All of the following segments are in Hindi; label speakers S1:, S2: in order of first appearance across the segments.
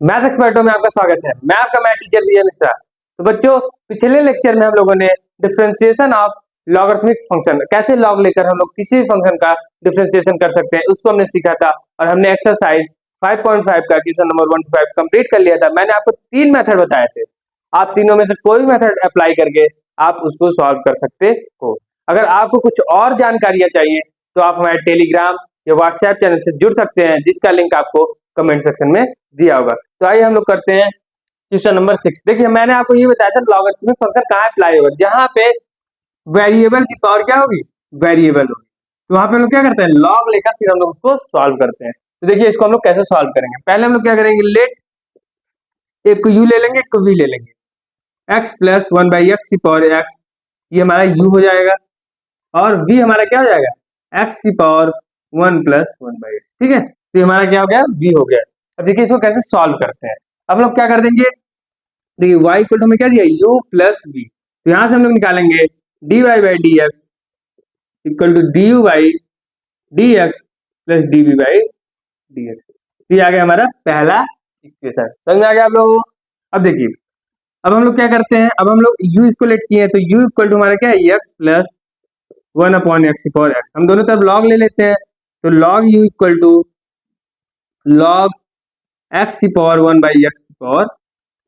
S1: मैथ एक्सपर्टों में आपका स्वागत है। मैं आपका मैथ टीचर विजय मिश्रा। तो बच्चों, पिछले लेक्चर में हम लोगों ने डिफरेंशिएशन ऑफ लॉगरिथमिक फंक्शन, कैसे लॉग लेकर हम लोग किसी भी फंक्शन का डिफरेंशिएशन कर सकते हैं, उसको हमने सीखा था। और हमने एक्सरसाइज 5.5 का क्वेश्चन नंबर 1 to 5 कंप्लीट कर लिया था। मैंने आपको 3 मेथड बताए थे। आप तीनों में से कोई भी मेथड अप्लाई करके आप उसको सॉल्व कर सकते हो। अगर आपको कुछ और जानकारियां चाहिए तो आप हमारे टेलीग्राम या व्हाट्सएप चैनल से जुड़ सकते हैं, जिसका लिंक आपको कमेंट सेक्शन में दिया होगा। तो आइए हम लोग करते हैं क्वेश्चन नंबर 6। देखिए, मैंने आपको ये बताया था लॉगरिथमिक फंक्शन कहाँ अप्लाई होगा, जहां पे वेरिएबल की पावर क्या होगी, वेरिएबल होगी। तो वहां पे हम लोग क्या करते हैं, लॉग लेकर फिर हम लोग उसको सॉल्व करते हैं। तो देखिए, इसको हम लोग कैसे सॉल्व करेंगे। पहले हम लोग क्या करेंगे, लेट एक को यू ले लेंगे, एक को वी ले लेंगे। एक्स प्लस 1/x की पावर एक्स, ये हमारा यू हो जाएगा, और v हमारा क्या हो जाएगा, x की पावर 1 + 1/8। ठीक है, तो हमारा क्या हो गया, v हो गया। अब देखिए इसको कैसे सॉल्व करते हैं। अब लोग क्या कर देंगे, देखिए y इक्वल टू हमें क्या दिया, u + v। तो यहां से हम लोग निकालेंगे dy/dx equal to du/dx plus dv/dx। ये आ गया हमारा पहला इक्वेशन। समझ में आ गया आप लोगों को। अब देखिए, अब हम लोग क्या करते हैं, अब हम लोग u इसको लेट किए हैं, तो u इक्वल टू हमारा क्या है, x + 1/x की पावर x। हम दोनों तरफ log ले लेते हैं, तो log u equal to log x की पावर 1/x की पावर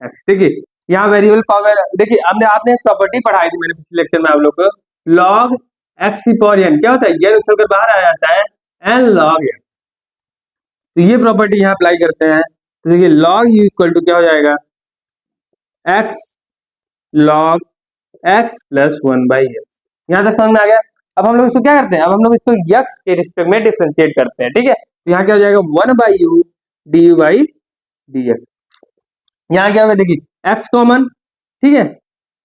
S1: x। देखिए यहाँ वेरिएबल पावर, देखिए हमने आपने एक प्रॉपर्टी पढ़ाई थी मैंने पिछले लेक्चर में आप लोग को, log x की पावर n क्या होता है, n उछल कर बाहर आ जाता है, n log x। तो ये प्रॉपर्टी यहाँ अप्लाई करते हैं। तो देखिए log u इक्वल टू क्या हो जाएगा, x log x + 1/x। यहाँ तक समझ में आ गया। अब हम लोग इसको क्या करते हैं, अब हम लोग इसको x के रिस्पेक्ट में डिफरेंशिएट करते हैं। ठीक है, तो यहाँ क्या हो जाएगा, 1/u du/dx। यहाँ क्या होगा, देखिए x कॉमन, ठीक है,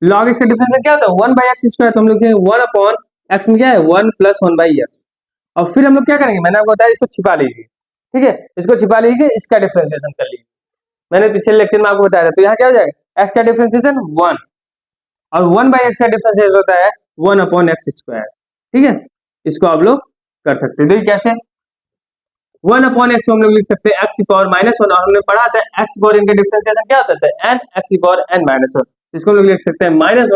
S1: log इसका डिफरेंशिएट क्या होता है, 1/x²। तो हम लोग 1/x में क्या है, 1 + 1/x। और फिर हम लोग क्या करेंगे, मैंने आपको बताया इसको छिपा लीजिए। ठीक है, इसको छिपा लीजिए, इसका डिफरेंशिएशन कर लीजिए। मैंने पिछले लेक्चर में आपको बताया था। तो यहाँ क्या हो जाएगा, x का डिफरेंशिएशन 1, और 1/x का डिफरेंशिएशन होता है 1/x²। ठीक है, इसको आप लोग कर सकते हैं। देखिए कैसे, 1/x हम लोग लिख सकते हैं x की पावर -1, और हमने पढ़ा था x की पावर इनका डिफरेंशिएशन क्या होता है, n x की पावर n-1। इसको हम लोग लिख सकते हैं -1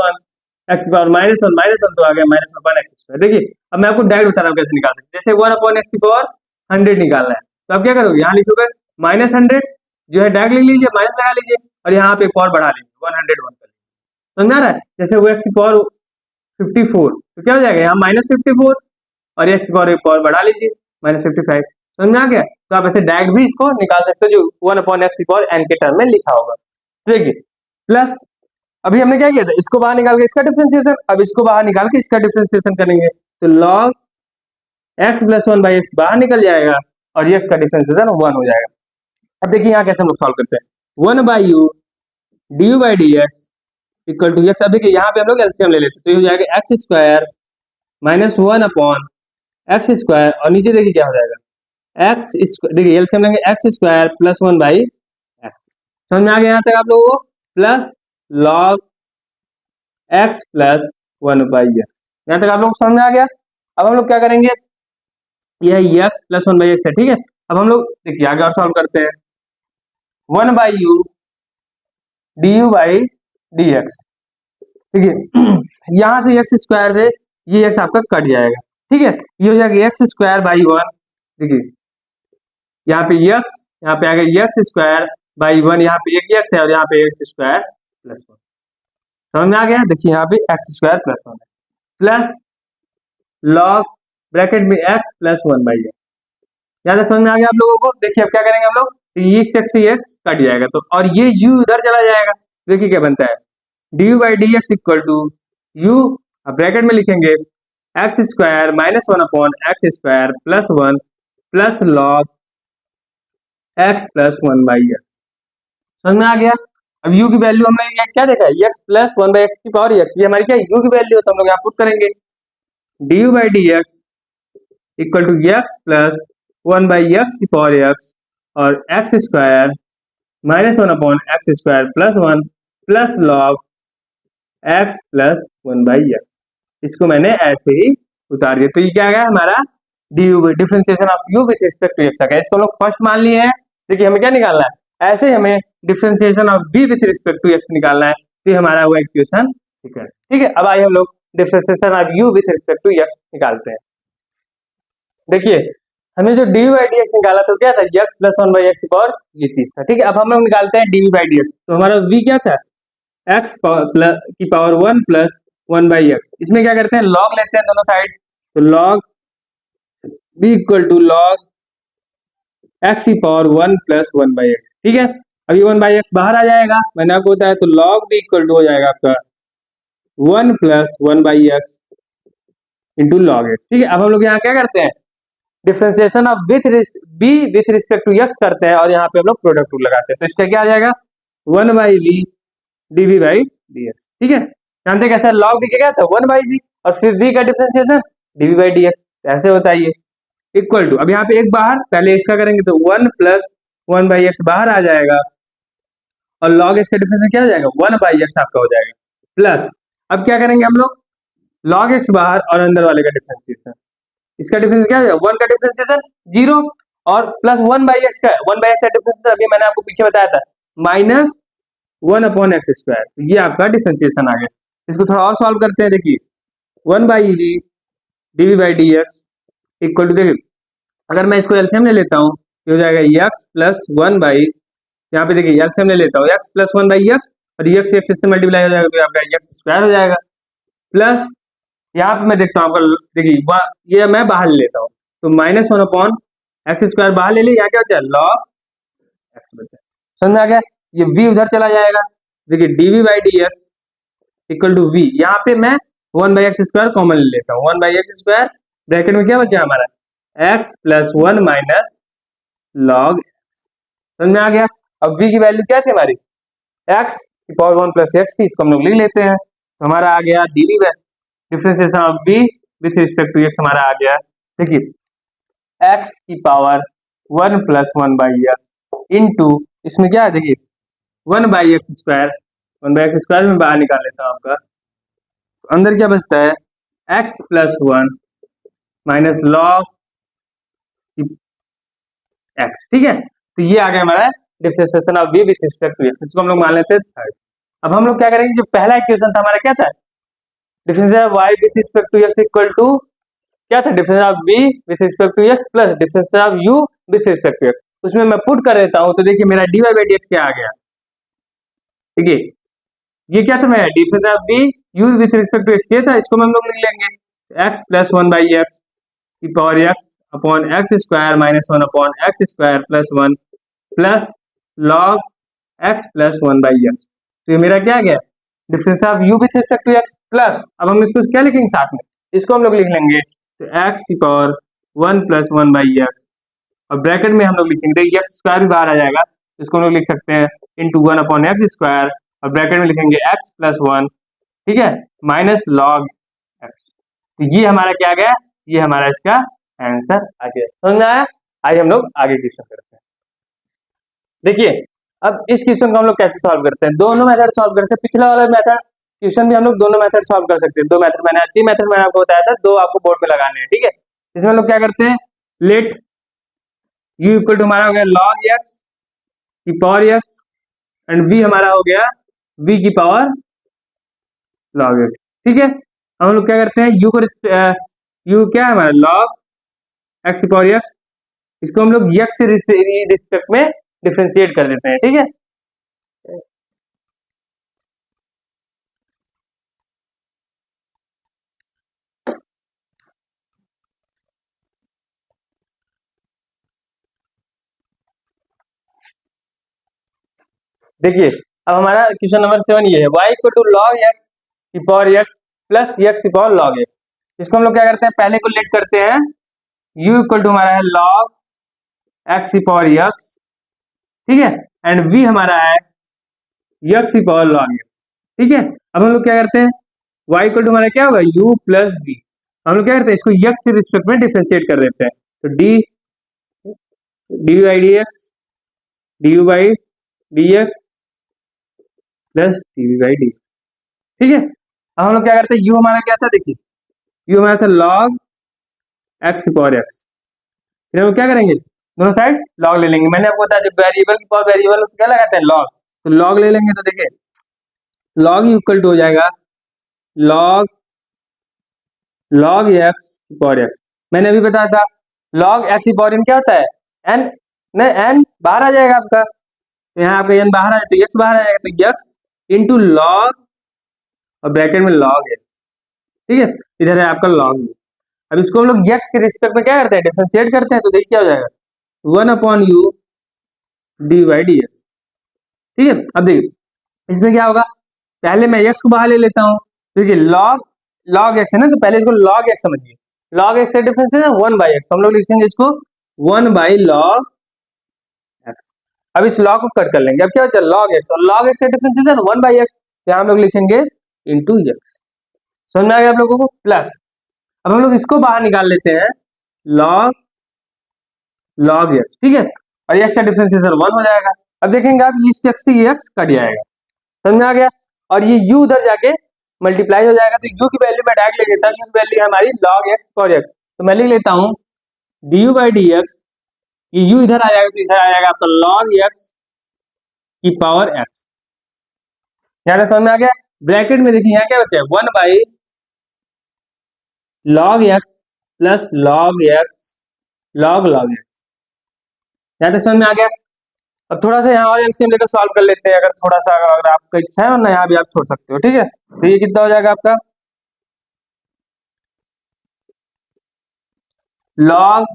S1: x की पावर -1 तो आ गया -1/x²। देखिए अब मैं आपको डायरेक्ट बता रहा हूँ कैसे निकाल सकते हैं। जैसे 1/x की पावर 100 निकालना है, तो आप क्या करोगे, यहाँ लिखोगे -100, जो है डायरेक्ट लिख लीजिए, माइनस लगा लीजिए, और यहाँ पे पावर बढ़ा लीजिए, 101 कर लीजिए। समझ आ रहा है। जैसे वो x की पावर 54, तो क्या हो जाएगा, यहाँ -54, और x की पावर बढ़ा लीजिए, -55। समझ में आ गया। तो आप ऐसे डायरेक्ट भी इसको निकाल सकते हो, जो 1/x की पावर n के टर्म में लिखा होगा। देखिए प्लस, अभी हमने क्या किया था, इसको बाहर निकाल के इसका डिफरेंशिएशन, अब इसको बाहर निकाल के इसका डिफरेंशिएशन करेंगे, तो log x + 1/x बाहर निकल जाएगा, और x का डिफरेंशिएशन 1 हो जाएगा। अब देखिए यहाँ कैसे हम लोग सॉल्व करते हैं, 1/u du/dx equal to x। अब देखिए यहाँ पे हम लोग एलसीएम ले लेते हैं, तो ये हो जाएगा x² - 1/x², और नीचे देखिए क्या हो जाएगा, देखिए एलसीएम लेंगे, x² + 1/x। समझ में आ गया यहाँ तक आप लोगों को, प्लस log x + 1/x। यहाँ तक आप लोग समझ में आ गया। अब हम लोग क्या करेंगे, यह x + 1/x है। ठीक है, अब हम लोग देखिए आगे और सॉल्व करते हैं, 1/u du/dx। देखिए यहाँ से x² से ये x आपका कट जाएगा। ठीक है, ये हो जाएगा x²/1। देखिए यहाँ पे x, यहाँ पे आ गया x²/1, यहाँ पे एक x है, और यहाँ पे x² + 1। समझ में आ गया। देखिए यहाँ पे x² + 1 है, प्लस log ब्रैकेट में x + 1/x। यहाँ तक समझ में आ गया आप लोगों को। देखिए अब क्या करेंगे हम लोग, x से x कट जाएगा, तो और ये u उधर चला जाएगा। देखिए क्या बनता है, du/dx इक्वल टू u, अब ब्रैकेट में लिखेंगे x² - 1/x² + 1 plus log x + 1/x। समझ में आ गया। अब u की वैल्यू हमने क्या देखा है, x + 1/x की पावर x, ये हमारी क्या u की वैल्यू है, तो हम लोग यहाँ पुट करेंगे du/dx equal to x + 1/x की पावर x, और x² - 1/x² + 1 plus log x + 1/x। इसको मैंने ऐसे ही उतार दिया। तो ये क्या आ गया हमारा, du differentiation of u with respect to x आ गया। इसको हम लोग फर्स्ट मान लिए हैं। देखिए हमें क्या निकालना है, ऐसे ही हमें differentiation of v with respect to x निकालना है, तो ये हमारा हुआ इक्वेशन सेकंड। ठीक है, अब आइए हम लोग differentiation of u with respect to x निकालते हैं। देखिए हमें जो डी बाई डी एक्स निकाला तो क्या था, x plus one by x और ये चीज था। ठीक है, अब हम लोग निकालते हैं डी बाई डी एक्स, तो हमारा v क्या था, x की power one plus one by x. इसमें क्या करते हैं, लॉग लेते हैं दोनों साइड, तो log b equal to log x की power one plus one by x. ठीक है, अब ये वन बाई एक्स बाहर आ जाएगा, मैंने आपको बताया, तो लॉग b इक्वल टू हो जाएगा आपका one plus one by x into log x. ठीक है, अब हम लोग यहाँ क्या करते हैं, differentiation of b with respect to x करते हैं और यहाँ पे हम लोग प्रोडक्ट रूल लगाते हैं, तो इसका क्या आ जाएगा, one by v dv by dx। ठीक है, जानते हैं कैसे, log v क्या था, वन बाई वी और फिर v का डिफरेंशिएशन dv बाई dx, ऐसे होता है ये। इक्वल टू, अब यहाँ पे एक बाहर, पहले इसका करेंगे तो one plus one by x बाहर आ जाएगा और log x का डिफरेंशिएशन क्या हो जाएगा, वन बाई एक्स आपका हो जाएगा, प्लस अब क्या करेंगे हम लोग, log x बाहर और अंदर वाले का डिफरेंशिएशन, इसका डिफरेंस क्या है, वन का डिफरेंशिएशन जीरो और प्लस वन बाई एक्स का, वन बाई एक्स का डिफरेंशिएशन अभी मैंने आपको पीछे बताया था minus one upon x square, तो ये आपका डिफरेंशिएशन आ गया। इसको थोड़ा और सॉल्व करते हैं, देखिए one by v dv by d x equal to, देखिए अगर मैं इसको एलसीएम ले लेता हूँ ये हो जाएगा एक्स प्लस वन बाई, यहाँ पे देखिए एलसीएम ले लेता हूँ x plus one by x और एक्स एक्स से मल्टीप्लाई हो जाएगा तो आपका एक्स स्क्वायर हो जाएगा, प्लस यहाँ पे मैं देखता हूँ आपका, देखिए ये मैं बाहर ले लेता हूँ तो minus one upon x square बाहर ले लिया, क्या बचा लॉग एक्स बचा, समझ में आ गया, ये v उधर चला जाएगा, देखिए dv by d x equal to v, यहाँ पे मैं one by x square common ले लेता हूँ, one by x square bracket में क्या बचा हमारा x plus one minus log x, समझ में आ गया। अब v की वैल्यू क्या थी हमारी, x की पावर वन प्लस एक्स थी, इसको हम लोग लिख लेते हैं, तो हमारा आ गया dv differentiation of v with respect to x हमारा आ गया, देखिए x की power one plus one by x into, इसमें क्या है देखिए one by x square, one by x square में बाहर निकाल लेता हूँ आपका, अंदर क्या बचता है x plus one minus log x. ठीक है, तो ये आ गया हमारा differentiation of v with respect to x, इसको हम लोग मान लेते हैं थर्ड। अब हम लोग क्या करेंगे, जो पहला इक्वेशन था हमारा क्या था, differentiation of y with respect to x equal to क्या था, difference of v with respect to x plus difference of u with respect to x, उसमें मैं पुट कर देता हूं, तो देखिए मेरा dy बाई dx क्या आ गया, ठीक है ये क्या था, मैं difference of v u with respect to x ये था, इसको हम लोग लिख लेंगे x plus one by x की power x upon x square minus one upon x square plus one plus log x plus one by x, तो ये मेरा क्या आ गया, difference of u with respect to x plus, अब हम इसको क्या लिखेंगे साथ में, इसको हम लोग लिख लेंगे तो x की power one plus one by x और ब्रैकेट में हम लोग लिखेंगे, एक्स स्क्वायर भी बाहर आ जाएगा, इसको हम लोग लिख सकते हैं into one upon x square और ब्रैकेट में लिखेंगे x प्लस वन, ठीक है माइनस लॉग x, तो ये हमारा क्या आ गया, ये हमारा इसका आंसर आ गया, समझ में आया। आइए हम लोग आगे क्वेश्चन करते हैं। देखिए अब इस क्वेश्चन को हम लोग कैसे सॉल्व करते हैं, दोनों मेथड सॉल्व करते हैं, पिछला वाला मेथड क्वेश्चन भी हम लोग दोनों मेथड सॉल्व कर सकते हैं, दो मेथड मैंने तीन मेथड मैंने आपको बताया था, दो आपको बोर्ड में लगाने हैं। ठीक है, इसमें हम लोग क्या करते हैं, लेट u इक्वल टू हमारा हो गया log x की पावर x एंड v हमारा हो गया v की पावर log x। ठीक है, हम लोग क्या करते हैं, u को u क्या है हमारा log x की पावर x, इसको हम लोग x से रिस्पेक्ट में डिफरेंशिएट कर देते हैं। ठीक है, देखिए अब हमारा क्वेश्चन नंबर 7 ये है, y equal to log x की पावर x प्लस x की पावर log x, इसको हम लोग क्या करते हैं, पहले को लेट करते हैं, u इक्वल टू हमारा है log x की पावर x, ठीक है एंड v हमारा है x की पावर log x। ठीक है, अब हम लोग क्या करते हैं, y इक्वल टू हमारा क्या होगा u प्लस v, हम लोग क्या करते हैं, इसको x से रिस्पेक्ट में डिफरेंशिएट कर देते हैं, तो D by d x D you by d x plus D by D. ठीक है, अब हम लोग क्या करते हैं, u हमारा क्या था, देखिए u हमारा था log x पावर x, फिर हम क्या करेंगे दोनों साइड लॉग ले लेंगे। मैंने आपको बताया जब वेरिएबल की पावर वेरिएबल क्या लगाते हैं लॉग, तो लॉग ले लेंगे। तो देखिए लॉग इक्वल टू हो जाएगा लॉग लॉग एक्स की पावर एक्स। मैंने अभी बताया था लॉग एक्स की पावर एन क्या होता है, एन नहीं एन बाहर आ जाएगा आपका, तो यहाँ आपका एन बाहर आ जाए तो एक्स बाहर आ जाएगा, तो एक्स इंटू लॉग और ब्रैकेट में लॉग एक्स। ठीक है, इधर है आपका लॉग। अब इसको हम लोग एक्स के रिस्पेक्ट में क्या करते हैं, डिफरेंशिएट करते हैं। तो देखिए क्या हो जाएगा, 1/u D by d x. ठीक है, अब देखिए इसमें क्या होगा, पहले मैं एक्स को बाहर ले लेता हूँ। देखिए लॉग लॉग एक्स है ना, तो पहले इसको लॉग एक्स समझिए। लॉग एक्स का डिफरेंस है ना 1/x, तो हम लोग लिखेंगे इसको 1/log x। अब इस लॉग को कट कर लेंगे। अब क्या बचा लॉग एक्स, और लॉग एक्स का डिफरेंस है ना 1/x, यहाँ हम लोग लिखेंगे इंटू एक्स। समझ में आ गया आप लोगों को, प्लस अब हम लोग इसको बाहर निकाल लेते हैं लॉग लॉग एक्स। ठीक है, और एक्स का डिफरेंशिएशन 1 हो जाएगा। अब देखेंगे आप इस एक्स से एक्स कट जाएगा, समझ में आ गया, और ये u उधर जाके मल्टीप्लाई हो जाएगा। तो u की वैल्यू मैं डायरेक्ट ले लेता हूँ, u की वैल्यू है हमारी log x cos x, तो मैं लिख लेता हूँ du बाई डी एक्स, ये u इधर आ जाएगा तो इधर आ जाएगा आपका log x की पावर x। यहाँ समझ में आ गया। ब्रैकेट में देखिए यहाँ क्या बचा है 1/log x plus log x log x। यहाँ तक समझ में आ गया। अब थोड़ा सा यहाँ और एलसीएम लेकर सॉल्व कर लेते हैं, अगर थोड़ा सा अगर आपका इच्छा है, वरना यहाँ भी आप छोड़ सकते हो। ठीक है, तो ये कितना हो जाएगा आपका log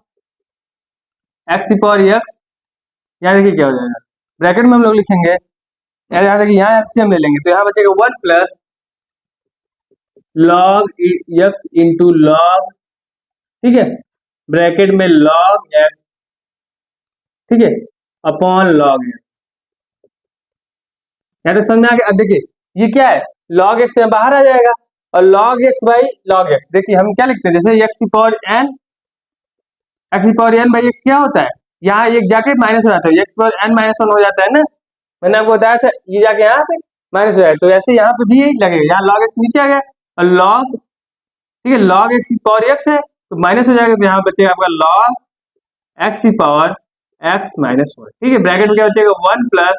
S1: x की पावर x। यहाँ देखिए क्या हो जाएगा, ब्रैकेट में हम लोग लिखेंगे यहाँ देखिए यहाँ एलसीएम ले लेंगे, तो यहाँ बचेगा 1 plus log x into log, ठीक है, ब्रैकेट में log x, ठीक है, अपॉन log x। यहाँ तक समझ में आ गया। अब देखिए ये क्या है, log x यहाँ बाहर आ जाएगा, और log x by log x। देखिए हम क्या लिखते हैं, जैसे x की पावर n बाई x क्या होता है, यहाँ एक जाके माइनस हो जाता है, x पावर n माइनस 1 हो जाता है ना, मैंने आपको बताया था, ये जाके यहाँ पे माइनस हो जाए, तो वैसे यहाँ पे भी यही लगेगा, यहाँ log x नीचे आ गया, और log, ठीक है, log x की पावर x है तो माइनस हो जाएगा, तो यहाँ बचेगा आपका log x की पावर x माइनस 1। ठीक है, ब्रैकेट में क्या बचेगा 1 plus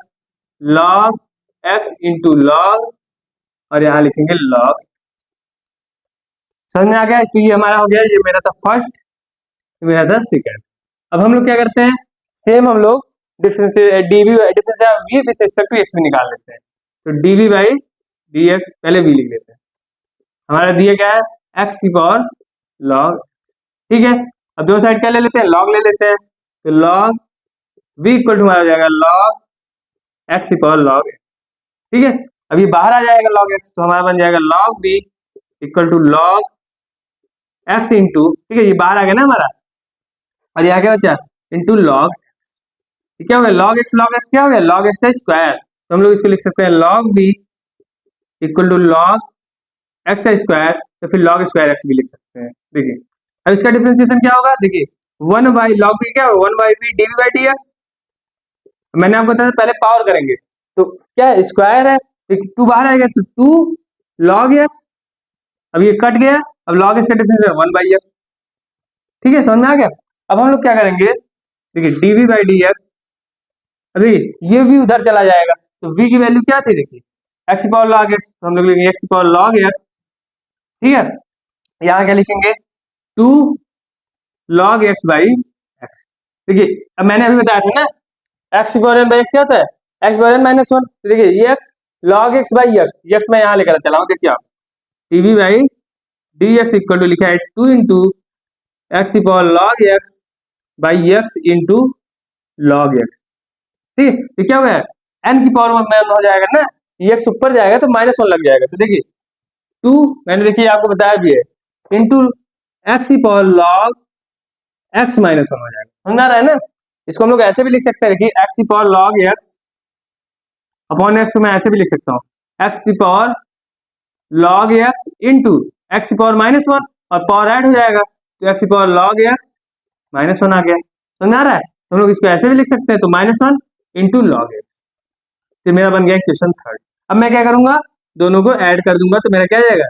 S1: log x into log, और यहाँ लिखेंगे log। समझ में आ गया। तो ये हमारा हो गया, ये मेरा था फर्स्ट, मेरा था सेकंड। अब हम लोग क्या करते हैं, सेम हम लोग differential dv differential v with respect to x भी निकाल लेते हैं। तो dv बाई dx, पहले v लिख लेते हैं, हमारा दिया क्या है x की पावर log। ठीक है, अब दो साइड क्या ले लेते हैं, log ले लेते हैं, तो log v इक्वल टू हमारा हो जाएगा log x की पावर log। ठीक है, अब ये बाहर आ जाएगा log x, तो हमारा बन जाएगा log v equal to log x into, ठीक है, ये बाहर आ गया ना हमारा, और यहाँ क्या बचा इंटू log। क्या हो गया log x क्या हो गया log x स्क्वायर, तो हम लोग इसको लिख सकते हैं log v equal to log x square, तो फिर log स्क्वायर x भी लिख सकते हैं। देखिए अब इसका डिफरेंशिएशन क्या होगा, देखिए 1 बाई log v क्या होगा 1 by v dv by dx। मैंने आपको बताया पहले पावर करेंगे, तो क्या है स्क्वायर है, 2 बाहर आएगा तो 2 log x, अब ये कट गया, अब log x का डिफरेंशिएशन 1 बाई x। ठीक है, समझ में आ गया। अब हम लोग क्या करेंगे, देखिए dv बाई dx, अभी ये भी उधर चला जाएगा, तो v की वैल्यू क्या थी, देखिए x की पावर log x, तो हम लोग लिखेंगे x की पावर log x। ठीक है, यहाँ क्या लिखेंगे 2 log x बाई x। देखिए अब मैंने अभी बताया था ना x की पावर n बाई x क्या होता है, x पावर n माइनस 1। देखिए ये x log x by x मैं यहाँ लेकर चला हूँ, देखिए आप dv by dx equal to लिखा है 2 इंटू x की power log x by x into log x। ठीक है, तो क्या हुआ है n की पावर में हो जाएगा ना, ये x ऊपर जाएगा तो माइनस 1 लग जाएगा, तो देखिए 2 मैंने देखिए आपको बताया भी है इंटू x की पावर log x माइनस 1 हो जाएगा, समझ आ रहा है ना। इसको हम लोग ऐसे भी लिख सकते हैं कि x की power log x upon x को मैं ऐसे भी लिख सकता हूँ x की power log x into x की पावर माइनस 1, और पावर ऐड हो जाएगा तो x की पावर log x माइनस 1 आ गया, समझ आ रहा है। तो हम लोग इसको ऐसे भी लिख सकते हैं, तो -1 इंटू log x। तो मेरा बन गया क्वेश्चन थर्ड। अब मैं क्या करूंगा, दोनों को ऐड कर दूंगा, तो मेरा क्या आ जाएगा,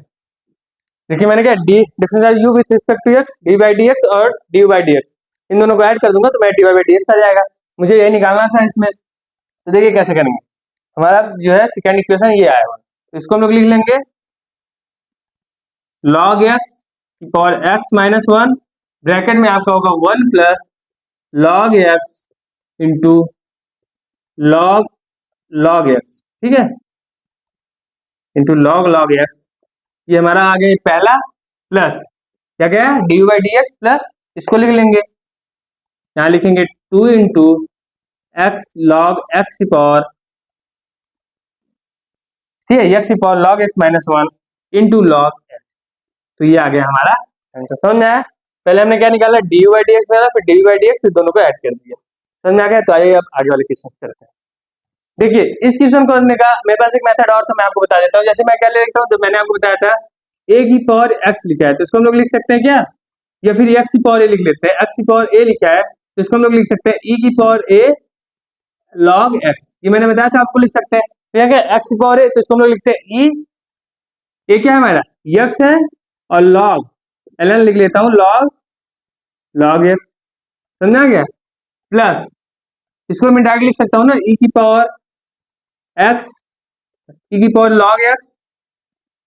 S1: देखिए मैंने क्या d differential u with respect to x d by d x और डी बाई डी एक्स, इन दोनों को ऐड कर दूंगा तो मेरा dy बाई dx आ जाएगा। मुझे यही निकालना था इसमें, तो देखिए कैसे करेंगे। हमारा जो है सेकेंड इक्वेशन ये आया हुआ, तो इसको हम लोग लिख लेंगे log x की पावर x माइनस 1 ब्रैकेट में आपका होगा 1 plus log x into log x, ठीक है, इंटू log x। ये हमारा आ गया पहला, प्लस क्या गया dy बाई dx प्लस इसको लिख लेंगे, यहाँ लिखेंगे 2 इंटू एक्स लॉग एक्स की पावर, ठीक है, एक्स की power log x minus 1 into log x। तो ये आ गया हमारा आंसर। समझ में आया? पहले हमने क्या निकाला, dy बाई dx निकाला, फिर dy बाई dx, फिर दोनों को ऐड कर दिया। समझ में आ गया? तो आइए अब आगे वाले क्वेश्चन करते हैं। देखिए इस क्वेश्चन को करने का मेरे पास एक मेथड और था, मैं आपको बता देता हूँ। जैसे मैं क्या लिखता हूँ, तो मैंने आपको बताया था a की पावर x लिखा है, तो इसको हम लोग लिख सकते हैं क्या, या फिर x की पावर a लिख लेते हैं। x की पावर a लिखा है तो इसको हम लोग लिख सकते हैं e की पावर a log x। ये मैंने बताया था आपको लिख सकते हैं। ठीक है, x की पावर a, तो इसको हम लोग लिखते हैं e, a क्या है हमारा x है, और log ln लिख लेता हूँ log x। समझ आ गया? प्लस इसको मैं डायरेक्ट लिख सकता हूँ ना, e की पावर x, e की पावर log x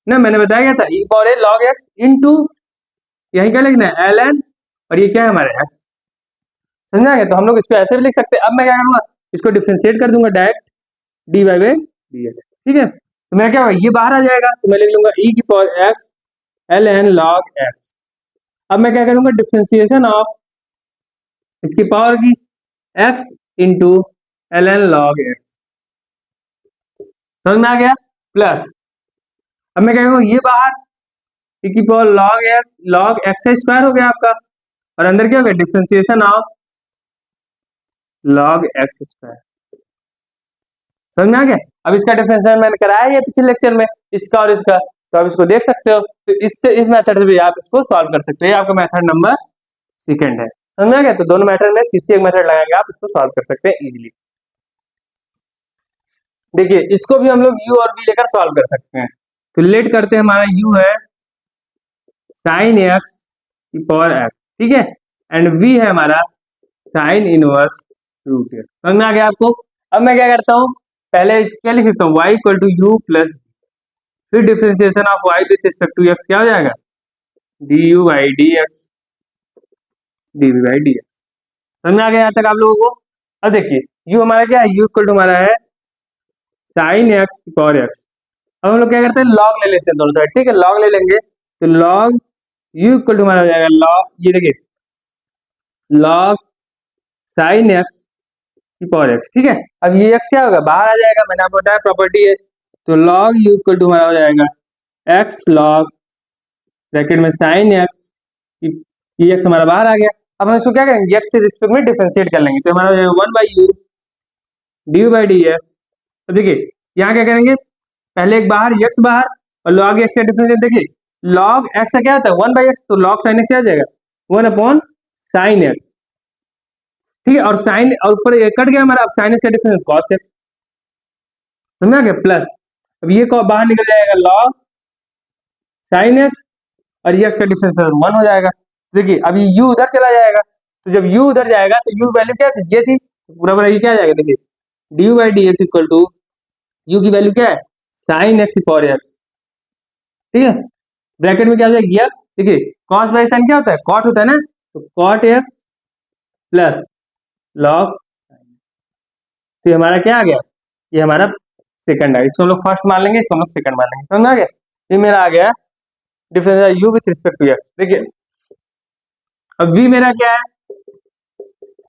S1: ना, मैंने बताया क्या था, e की power a log x into यही क्या लिखना है ln, और ये क्या है हमारे x। समझा गया? तो हम लोग इसको ऐसे भी लिख सकते हैं। अब मैं क्या करूंगा, इसको डिफरेंशिएट कर दूंगा डायरेक्ट dy बाई dx, ठीक है। तो मेरा क्या होगा, ये बाहर आ जाएगा, तो मैं लिख लूंगा e की power x ln log x। अब मैं क्या करूंगा, डिफरेंशिएशन ऑफ इसकी पावर की x into ln log x। समझ में आ गया? प्लस अब मैं क्या करूंगा, ये बाहर e की पावर log x स्क्वायर हो गया आपका, और अंदर क्या हो गया, differentiation of log x square. समझ में आ गया? अब इसका डिफरेंशिएशन मैंने कराया है पिछले लेक्चर में, इसका और इसका, तो आप इसको देख सकते हो। तो इससे इस मेथड से भी आप इसको सॉल्व कर सकते हो। ये आपका मेथड नंबर सेकंड है। समझ में आ गया? तो दोनों मेथड में किसी एक मेथड लगाएंगे आप इसको सॉल्व कर सकते हैं इजीली। देखिए इसको भी हम लोग u और v लेकर सॉल्व कर सकते हैं। तो लेट करते हैं, हमारा u है साइन x की पावर x, ठीक है, एंड v है हमारा साइन इनवर्स रूट x। समझ में आ गया आपको? अब मैं क्या करता हूँ, पहले क्या लिख लेता हूँ, y equal to u plus, फिर differentiation of y with respect to x क्या हो जाएगा, du by dx dv by dx। समझ में आ गया यहाँ तक आप लोगों को? अब देखिए u हमारा क्या है, u इक्वल टू हमारा है साइन x की पावर x। अब हम लोग क्या करते हैं, log ले लेते हैं दोनों साइड, ठीक है, log ले लेंगे, तो log u इक्वल टू हमारा हो जाएगा log, ये देखिए log साइन x की पावर x, ठीक है। अब ये x क्या होगा, बाहर आ जाएगा, मैंने आपको बताया प्रॉपर्टी है। तो log u इक्वल टू हमारा हो जाएगा x log ब्रैकेट में साइन x, ये x हमारा बाहर आ गया। अब हम इसको क्या करेंगे, x से रिस्पेक्ट में डिफरेंशिएट कर लेंगे, तो हमारा हो जाएगा 1 by U D by d x. तो देखिए यहाँ क्या करेंगे, पहले एक बाहर x बाहर, और log x का डिफरेंशिएट, देखिए log x का क्या होता है 1 बाई एक्स, तो log साइन x आ जाएगा 1 अपॉन साइन x, ठीक है, और साइन, और ऊपर कट गया हमारा, अब साइन x का डिफरेंशिएट cos x। समझा गया? प्लस अब ये बाहर निकल जाएगा log साइन x, और ये x का डिफरेंशिएट 1 हो जाएगा। देखिए अब ये u उधर चला जाएगा, तो जब u उधर जाएगा तो u वैल्यू क्या थी, ये थी, पूरा पूरा ये क्या आ जाएगा, देखिए d by d x equal to u की वैल्यू क्या है, साइन x पावर x, ठीक है, ब्रैकेट में क्या हो जाएगा x, देखिए cos बाई साइन क्या होता है, cot होता है ना, तो cot x प्लस log, तो हमारा क्या आ गया, ये हमारा सेकंड है, इसको हम लोग फर्स्ट मान लेंगे, इसको हम लोग सेकंड मान लेंगे। समझ आ गया? ये मेरा आ गया difference u with respect to x। देखिए अब v मेरा क्या है,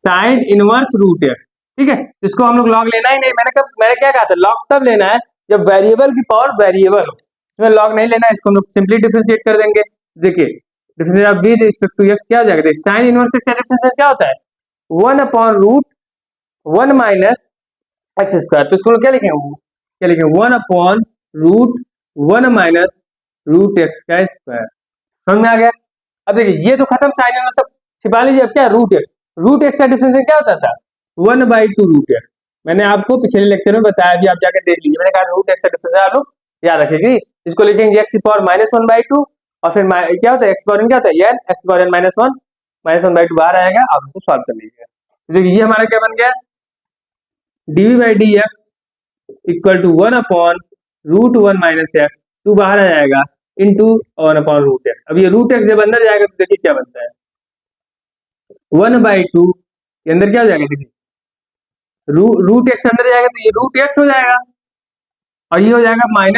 S1: साइन इनवर्स रूट x, ठीक है, इसको हम लोग लॉग लेना ही नहीं, मैंने क्या कहा था, लॉग तब लेना है जब वेरिएबल की पावर वेरिएबल हो, इसमें लॉग नहीं लेना है, इसको हम लोग सिंपली डिफरेंशिएट कर देंगे। देखिए differentiate of v respect to x क्या हो जाएगा, देखिए साइन इनवर्स x का डिफरेंशिएट क्या होता है 1 upon root 1 minus x square. तो इसको क्या लिखेंगे 1 upon root 1 minus root x का स्क्वायर। समझ में आ गया? अब देखिए ये तो खत्म, साइन इनवर्स सब छिपा लीजिए। अब क्या रूट एक्स का डिफरेंशिएट क्या होता था 1 बाई टू रूट एक्स। मैंने आपको पिछले लेक्चर में बताया, भी आप जाकर देख लीजिए, मैंने कहा रूट एक्स का डिफरेंशिएट आप लोग याद रखेगी। इसको लिखेंगे एक्स की पावर माइनस 1 बाई टू, और फिर क्या होता है एक्स पावर क्या होता है n, x power n minus 1 -1/2 बाहर आएगा, आप इसको सॉल्व कर लीजिएगा। तो देखिए ये हमारा क्या बन गया, dv/dx इक्वल टू 1/√1 - x, 2 बाहर आ जाएगा, इंटू 1/√x। अब ये √x जब अंदर जाएगा तो देखिए क्या बनता है, 1/2 के अंदर क्या हो जाएगा, देखिए √x अंदर जाएगा तो ये √x हो जाएगा, और ये हो जाएगा -x²।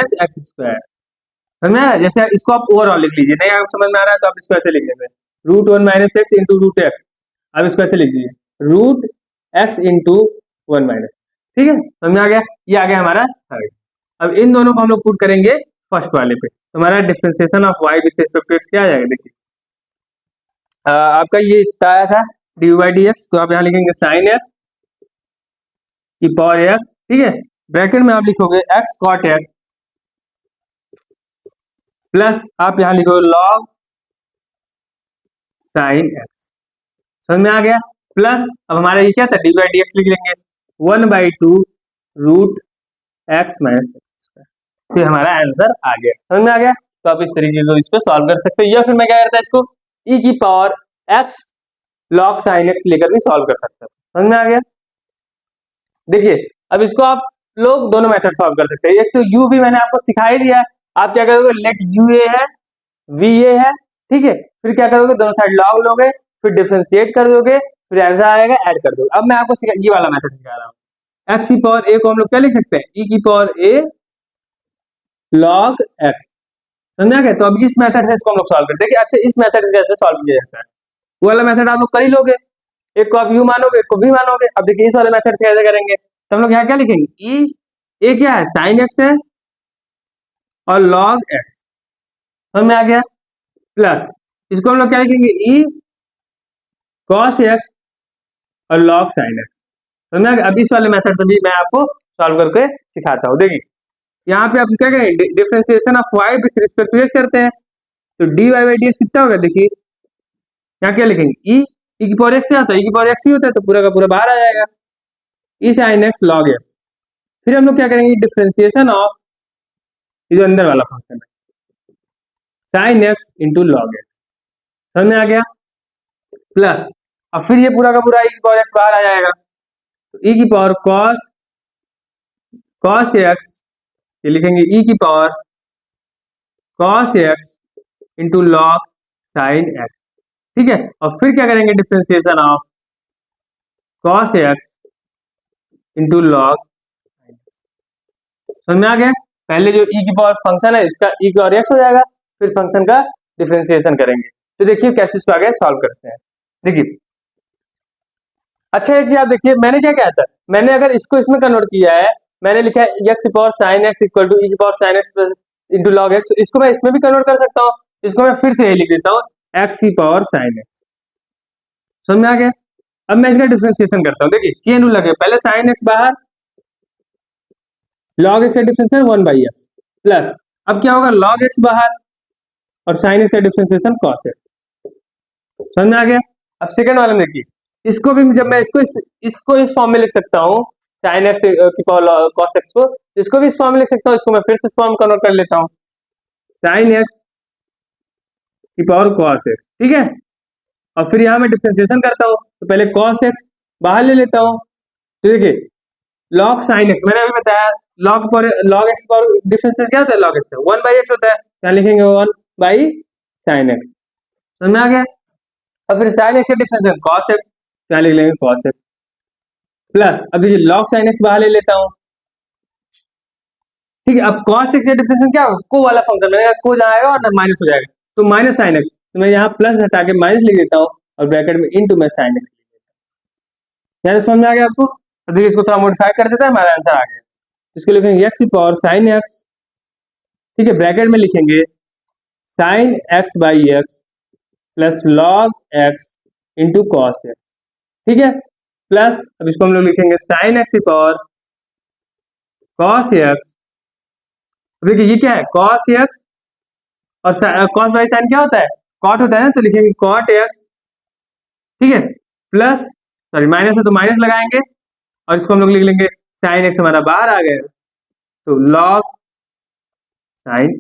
S1: समझ में आया? जैसे इसको आप ओवरऑल लिख लीजिए, नहीं आपको समझ में आ रहा है तो आप इसको ऐसे लिख लेंगे, √1 - x इंटू √x। अब इसको ऐसे लिख दीजिए, √x इंटू 1 - ठीक है, समझ में आ गया? ये आ गया हमारा थर्ड। अब इन दोनों को हम लोग पुट करेंगे फर्स्ट वाले पे, तो हमारा differentiation of y with respect to x क्या आ जाएगा, देखिए आपका ये इतना आया था dy/dx, तो आप यहाँ लिखेंगे sin x की पावर x, ठीक है, ब्रैकेट में आप लिखोगे x cot x, प्लस आप यहाँ लिखोगे log sin x। समझ में आ गया? प्लस अब हमारा ये क्या था, dy/dx लिख लेंगे 1/2 √x - x²। फिर हमारा आंसर आ गया। समझ में आ गया? तो आप इस तरीके से इसको सॉल्व कर सकते हो, या फिर मैं क्या करता है इसको e की power x log sin x लेकर भी सॉल्व कर सकते हो। समझ में आ गया? देखिए अब इसको आप लोग दोनों मेथड सॉल्व कर सकते हैं। एक तो u भी मैंने आपको सिखा ही दिया है, आप क्या करोगे, लेट u a है v a है, ठीक है, फिर क्या करोगे, दोनों साइड log लोगे, फिर डिफरेंशिएट कर दोगे, फिर आंसर आएगा, ऐड कर दोगे। अब मैं आपको ये वाला मेथड सिखा रहा हूँ। x की पावर a को हम लोग क्या लिख सकते हैं, e की पावर a log x। समझा गया? तो अब इस मेथड से इसको हम लोग सॉल्व करते हैं कि अच्छा इस मेथड से कैसे सॉल्व किया जाता है, वो वाला मेथड आप लोग कर ही लोगे, एक को आप u मानोगे, एक को v मानोगे। अब देखिए इस वाले मेथड से कैसे करेंगे, तो हम लोग यहाँ क्या लिखेंगे, e a क्या है, sin x है, और log x। समझ में आ गया? प्लस इसको हम लोग क्या लिखेंगे, e cos x और log sin x। समझ में आ गया? अब इस वाले मेथड से भी मैं आपको सॉल्व करके सिखाता हूँ। देखिए यहाँ पे आप क्या करेंगे, differentiation of y with respect to x करते हैं, तो dy/dx कितना होगा, देखिए यहाँ क्या लिखेंगे, e की पावर x से आता है, e की पावर x ही होता है, तो पूरा का पूरा बाहर आ जाएगा, e sin x log x। फिर हम लोग क्या करेंगे, डिफरेंशिएशन ऑफ ये जो अंदर वाला फंक्शन है sin x into log x। समझ में आ गया? प्लस अब फिर ये पूरा का पूरा e की पावर x बाहर आ जाएगा, तो e की पावर cos x, ये लिखेंगे e की power cos x into log sin x, ठीक है, और फिर क्या करेंगे, differentiation of cos x into log। समझ में आ गया? पहले जो e की पावर फंक्शन है इसका e की पावर x हो जाएगा, फिर फंक्शन का डिफरेंशिएशन करेंगे। तो देखिए कैसे इसको आगे सॉल्व करते हैं। देखिए अच्छा है कि आप देखिए मैंने क्या कहा था, मैंने अगर इसको इसमें कन्वर्ट किया है, मैंने लिखा है x की power sin x equal to e की power sin x into log x, इसको मैं इसमें भी कन्वर्ट कर सकता हूँ। इसको मैं फिर से यही लिख देता हूँ, x की पावर sin x। समझ में आ गया? अब मैं इसका डिफरेंशिएशन करता हूँ। देखिए चेन रूल लगे, पहले sin x बाहर, log x का डिफरेंशिएशन 1/x, प्लस अब क्या होगा, log x बाहर और sin x का डिफरेंशिएशन cos x। समझ में आ गया? अब सेकंड वाले में देखिए, इसको भी जब मैं इसको इस फॉर्म में लिख सकता हूँ, sin x की पावर cos x को, इसको भी इस फॉर्म में लिख सकता हूँ, इसको मैं फिर से इस फॉर्म कन्वर्ट कर लेता हूँ, sin x की पावर cos x, ठीक है, और फिर यहाँ मैं डिफरेंशिएशन करता हूँ, तो पहले cos x बाहर ले लेता हूँ, तो देखिए log sin x, मैंने अभी बताया log x पर डिफरेंशिएशन क्या होता है, log x 1/x होता है, यहाँ लिखेंगे 1/sin x। समझ में आ गया? अब फिर sin x का डिफरेंशिएशन cos x, यहाँ लिख लेंगे cos x, प्लस अब देखिए log sin x बाहर ले लेता हूँ, ठीक है, अब cos x का डिफरेंशिएशन क्या होगा, को वाला फंक्शन रहेगा, को जहाँ आएगा और माइनस हो जाएगा, तो माइनस sin x, तो मैं यहाँ प्लस हटा के माइनस लिख देता हूँ, और ब्रैकेट में इनटू में sin x। यहाँ समझ में आ गया आपको? अब देखिए इसको थोड़ा मॉडिफाई कर देता है, हमारा आंसर आ गया। इसको लिखेंगे x की पावर sin x, ठीक है, ब्रैकेट में लिखेंगे sin x by x plus log x into cos x, ठीक है, प्लस अब इसको हम लोग लिखेंगे sin x की पावर cos x। देखिए ये क्या है, cos x और cos बाई sin क्या होता है, cot होता है ना, तो लिखेंगे cot x, ठीक है, प्लस सॉरी माइनस है तो माइनस लगाएंगे, और इसको हम लोग लिख लेंगे sin x हमारा बाहर आ गया, तो log sin।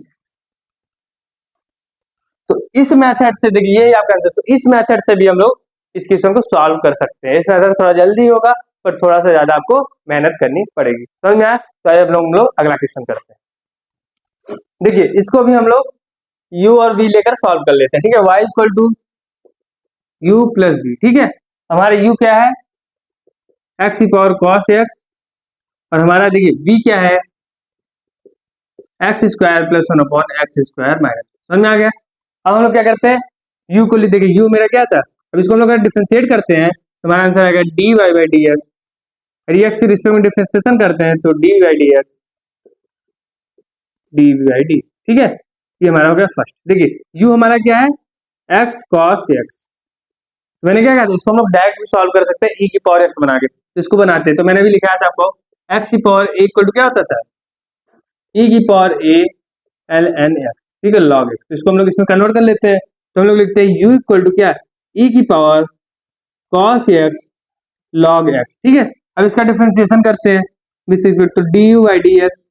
S1: तो इस मेथड से देखिए ये आपका आंसर, तो इस मेथड से भी हम लोग इस क्वेश्चन को सॉल्व कर सकते हैं। इस मेथड थोड़ा जल्दी होगा पर थोड़ा सा ज्यादा आपको मेहनत करनी पड़ेगी। समझ में आया? तो आइए हम लोग अगला क्वेश्चन करते हैं। देखिए इसको भी हम लोग u और v लेकर सॉल्व कर लेते हैं। ठीक है, y equal to u plus v। ठीक है, हमारे u क्या है, x पावर cos x, और हमारा देखिए v क्या है, x square plus one upon x square minus. समझ में आ गया? अब हम लोग क्या करते हैं, u को देखिए u मेरा क्या था, अब इसको हम लोग डिफरेंशिएट करते हैं तो हमारा आंसर आएगा d y by d x. X के रिस्पेक्ट में डिफरेंशिएशन करते हैं तो d y d x d y d. ठीक है, ये हमारा हो गया फर्स्ट। देखिए u हमारा क्या है, एक्स कॉस एक्स। तो मैंने क्या कहा था, इसको हम लोग डायरेक्ट भी सॉल्व कर सकते हैं e की पावर x बना के। तो इसको बनाते हैं, तो मैंने भी लिखा था आपको x की पावर a इक्वल टू क्या होता था, e की पावर a ln x। ठीक है, log x। तो इसको हम लोग इसमें कन्वर्ट कर लेते हैं, तो हम लोग लिखते हैं u इक्वल टू क्या, e की power cos x log x। ठीक है, अब इसका डिफरेंशिएशन करते हैं, this is equal to du by dx।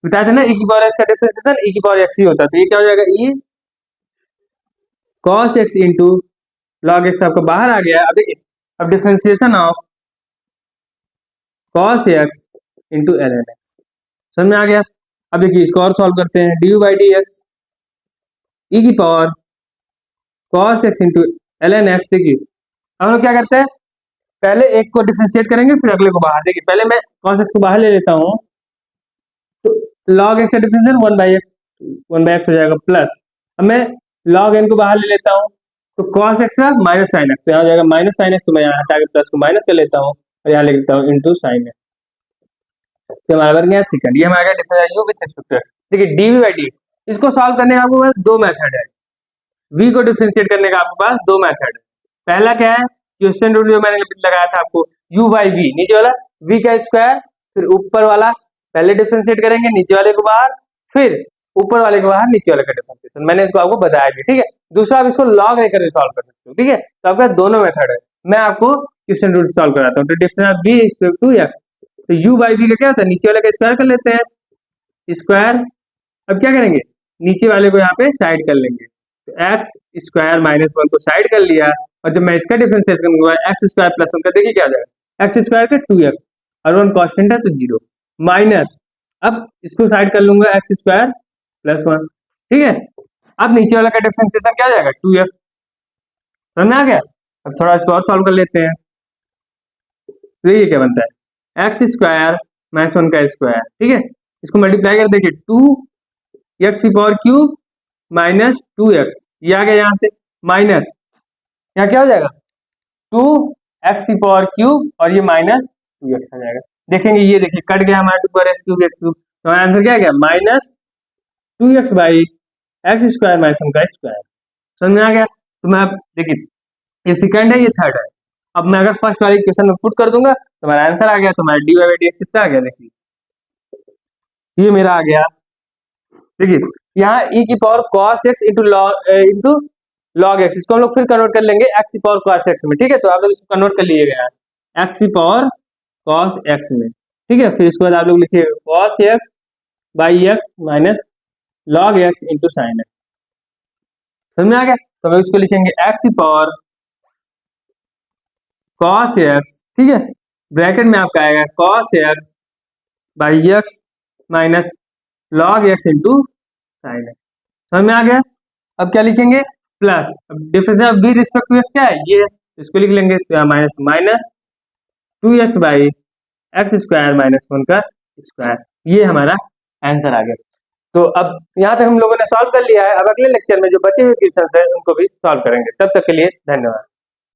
S1: बताया था ना e की पावर x का डिफरेंशिएशन e की पावर x ही होता है, तो ये क्या हो जाएगा, e cos x into log x आपका बाहर आ गया। अब देखिए, अब differentiation of cos x into ln x। समझ में आ गया? अब देखिए इसको और सॉल्व करते हैं, du बाई dx e की power cos x into ln x। देखिए हम लोग क्या करते हैं, पहले एक को डिफरेंशिएट करेंगे फिर अगले को बाहर। देखिए पहले मैं cos x को बाहर ले लेता हूँ, तो log x का डिफरेंशिएशन 1/x हो जाएगा, प्लस अब मैं log n को बाहर ले लेता हूँ तो cos x का माइनस साइन x, तो यहाँ हो जाएगा माइनस साइन x, तो मैं यहाँ हटा के प्लस को माइनस कर लेता हूँ और यहाँ लिख देता हूँ इंटू साइन x। तो हमारा बन गया सेकंड, ये हमारा differentiation u with respect to x। देखिए dv बाई dt, इसको सॉल्व करने का आपके पास दो मेथड है, v को डिफरेंशिएट करने का आपके पास दो मेथड है। पहला क्या है, क्वेश्चन रूल जो मैंने लगाया था आपको, u बाई v, नीचे वाला v का स्क्वायर फिर ऊपर वाला, पहले डिफरेंशिएट करेंगे नीचे वाले को बाहर, फिर ऊपर वाले को बाहर, नीचे वाले का डिफरेंशिएशन। मैंने इसको आपको बताया भी। ठीक है, दूसरा आप इसको लॉग लेकर सॉल्व कर सकते हो। ठीक है, तो आपका दोनों मेथड है, मैं आपको क्वेश्चन रूल सॉल्व कराता हूँ। तो difference of v equal to x, तो u बाई v का क्या होता है, नीचे वाले का स्क्वायर कर लेते हैं, स्क्वायर। अब क्या करेंगे, नीचे वाले को यहाँ पे साइड कर लेंगे, तो एक्स स्क्वायर माइनस वन को साइड कर लिया, और जब मैं इसका डिफरेंशिएशन करूंगा एक्स स्क्वायर प्लस वन का, देखिए क्या हो जाएगा, एक्स स्क्वायर का 2x और वन कांस्टेंट है तो 0 माइनस, अब इसको साइड कर लूंगा एक्स स्क्वायर प्लस वन। ठीक है, अब नीचे वाला का डिफरेंशिएशन क्या हो जाएगा, 2x। समझ में आ गया? अब थोड़ा इसको और सॉल्व कर लेते हैं, तो ये क्या बनता है, एक्स स्क्वायर माइनस वन का स्क्वायर। ठीक है, इसको मल्टीप्लाई कर देखिए, 2x की पावर क्यूब माइनस 2x, ये आ गया यहाँ से माइनस, यहाँ क्या हो जाएगा, 2x की पावर क्यूब और ये माइनस 2x आ जाएगा। देखेंगे ये देखिए कट गया हमारा 2 पर x क्यूब, तो हमारा आंसर क्या आ गया, minus 2x by x square minus one का स्क्वायर। समझ में आ गया? तो मैं देखिए ये सेकंड है, ये थर्ड है। अब मैं अगर फर्स्ट वाली इक्वेशन में पुट कर दूंगा तो हमारा आंसर आ गया, तो हमारा d y by d x कितना आ गया, देखिए ये मेरा आ गया। देखिए यहाँ e की power cos x into log x, इसको हम लोग फिर कन्वर्ट कर लेंगे x की पावर cos x में। ठीक है, तो आप लोग इसको कन्वर्ट कर लीजिएगा x की पावर cos x में। ठीक है, फिर इसके बाद आप लोग लिखिए cos x by x minus log x into sine x। समझ में आ गया? तो हम इसको लिखेंगे x की पावर cos x, ठीक है, ब्रैकेट में आपका आएगा cos x by x minus log x into sine x। समझ में आ गया? अब क्या लिखेंगे, प्लस, अब difference of v respect to x क्या है, ये इसको लिख लेंगे, तो minus minus 2x by x square minus one का स्क्वायर, ये हमारा आंसर आ गया। तो अब यहाँ तक हम लोगों ने सॉल्व कर लिया है। अब अगले लेक्चर में जो बचे हुए क्वेश्चन है उनको भी सॉल्व करेंगे। तब तक के लिए धन्यवाद।